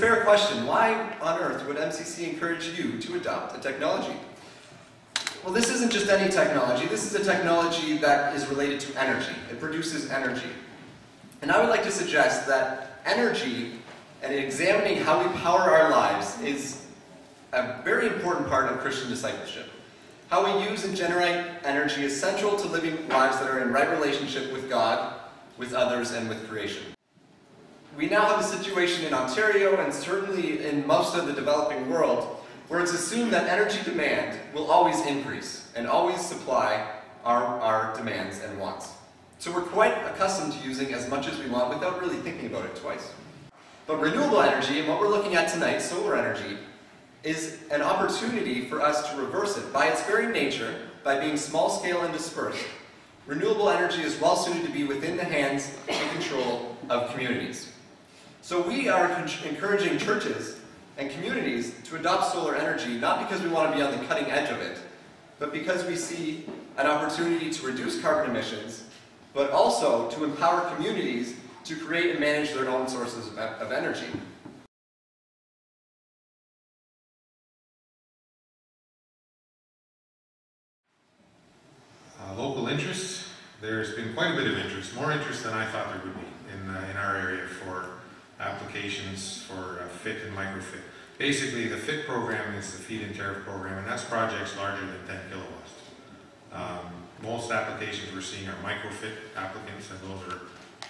fair question. Why on earth would MCC encourage you to adopt a technology? Well, this isn't just any technology. This is a technology that is related to energy. It produces energy. And I would like to suggest that energy and examining how we power our lives is a very important part of Christian discipleship. How we use and generate energy is central to living lives that are in right relationship with God, with others, and with creation. We now have a situation in Ontario, and certainly in most of the developing world, where it's assumed that energy demand will always increase and always supply our demands and wants. So we're quite accustomed to using as much as we want without really thinking about it twice. But renewable energy, and what we're looking at tonight, solar energy, is an opportunity for us to reverse it. By its very nature, by being small scale and dispersed, renewable energy is well suited to be within the hands and control of communities. So we are encouraging churches and communities to adopt solar energy, not because we want to be on the cutting edge of it, but because we see an opportunity to reduce carbon emissions, but also to empower communities to create and manage their own sources of energy. Local interest, there's been quite a bit of interest, more interest than I thought there would be in our area for applications for FIT and microfit. Basically, the FIT program is the feed-in tariff program, and that's projects larger than 10 kilowatts. Most applications we're seeing are microfit applicants, and those are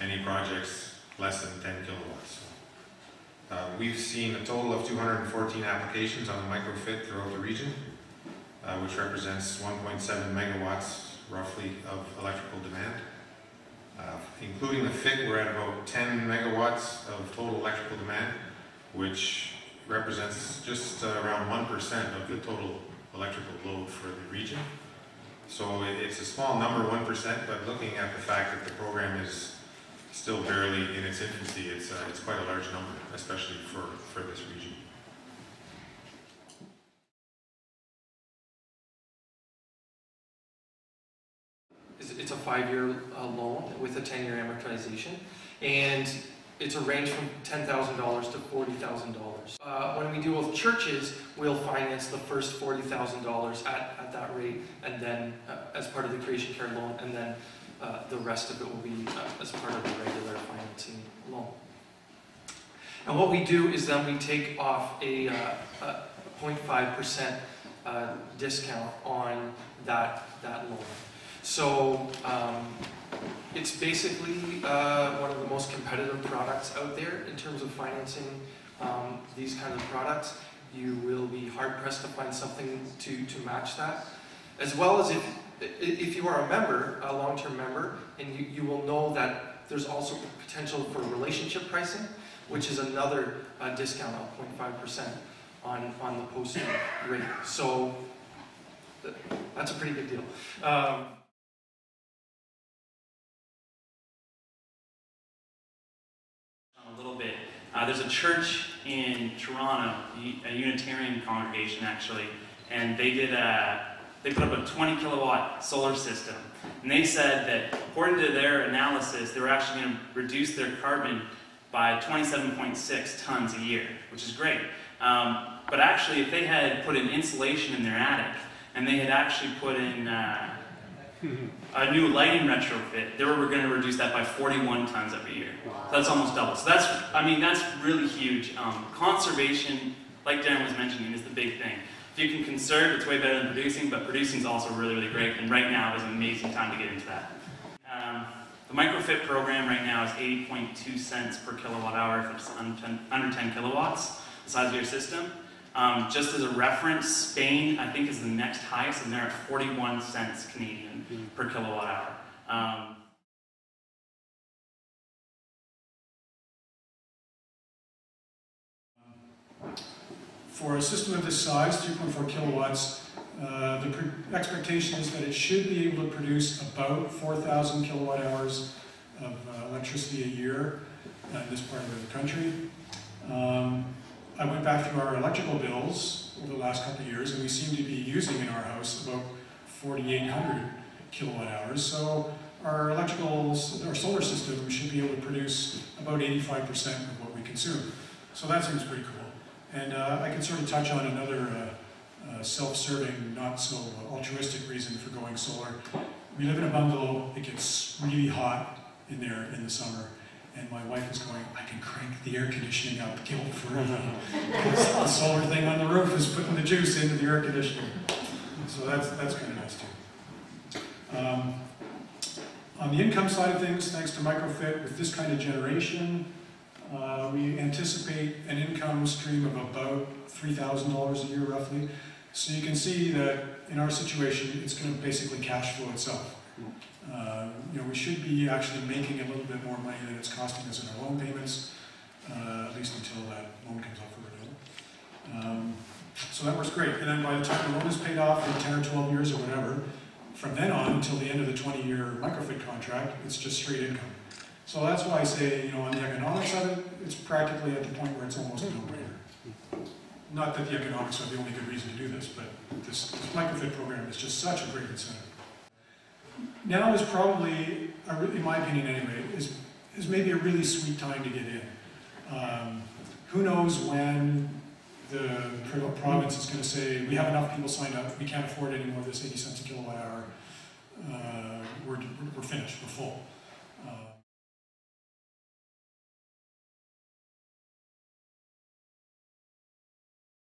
any projects less than 10 kilowatts. We've seen a total of 214 applications on the microfit throughout the region, which represents 1.7 megawatts roughly of electrical demand. Including the FIT, we're at about 10 megawatts of total electrical demand, which represents just around 1% of the total electrical load for the region. So it's a small number, 1%, but looking at the fact that the program is still barely in its infancy, it's quite a large number, especially for this region. It's a 5-year loan with a 10-year amortization, and it's a range from $10,000 to $40,000. When we deal with churches, we'll finance the first $40,000 at that rate, and then as part of the Creation Care loan, and then the rest of it will be as part of the regular financing loan. And what we do is then we take off a 0.5% discount on that loan. So it's basically one of the most competitive products out there in terms of financing these kinds of products. You will be hard-pressed to find something to match that. As well as if you are a member, a long-term member, and you will know that there's also potential for relationship pricing, which is another discount of 0.5% on the posted rate. So that's a pretty good deal. A little bit. There's a church in Toronto, a Unitarian congregation actually, and they put up a 20 kilowatt solar system. And they said that according to their analysis, they were actually going to reduce their carbon by 27.6 tons a year, which is great. But actually, if they had put in insulation in their attic, and they had actually put in a new lighting retrofit, they were going to reduce that by 41 tons every year. So that's almost double. So that's really huge. Conservation, like Darren was mentioning, is the big thing. If you can conserve, it's way better than producing, but producing is also really, really great, and right now is an amazing time to get into that. The microfit program right now is 80.2 cents per kilowatt hour if it's under 10 kilowatts, the size of your system. Just as a reference, Spain, I think, is the next highest, and they're at 41 cents Canadian per kilowatt hour. For a system of this size, 2.4 kilowatts, the expectation is that it should be able to produce about 4,000 kilowatt hours of electricity a year in this part of the country. I went back through our electrical bills over the last couple of years, and we seem to be using in our house about 4,800 kilowatt hours. So our solar system should be able to produce about 85% of what we consume. So that seems pretty cool. And I can sort of touch on another self-serving, not so altruistic reason for going solar. We live in a bungalow. It gets really hot in there in the summer. And my wife is going, I can crank the air conditioning up guilt free. Because the solar thing on the roof is putting the juice into the air conditioning. So that's kind of nice too. On the income side of things, thanks to microfit, with this kind of generation, we anticipate an income stream of about $3,000 a year roughly. So you can see that in our situation, it's going to basically cash flow itself. We should be actually making a little bit more money than it's costing us in our loan payments, at least until that loan comes up for renewal. So that works great. And then by the time the loan is paid off in 10 or 12 years or whatever, from then on until the end of the 20-year microfit contract, it's just straight income. So that's why I say, on the economics of it, it's practically at the point where it's almost a no-brainer. Not that the economics are the only good reason to do this, but this microfit program is just such a great incentive. Now is probably, in my opinion anyway, is maybe a really sweet time to get in. Who knows when the province is going to say, we have enough people signed up, we can't afford any more of this 80 cents a kilowatt hour, we're finished, we're full.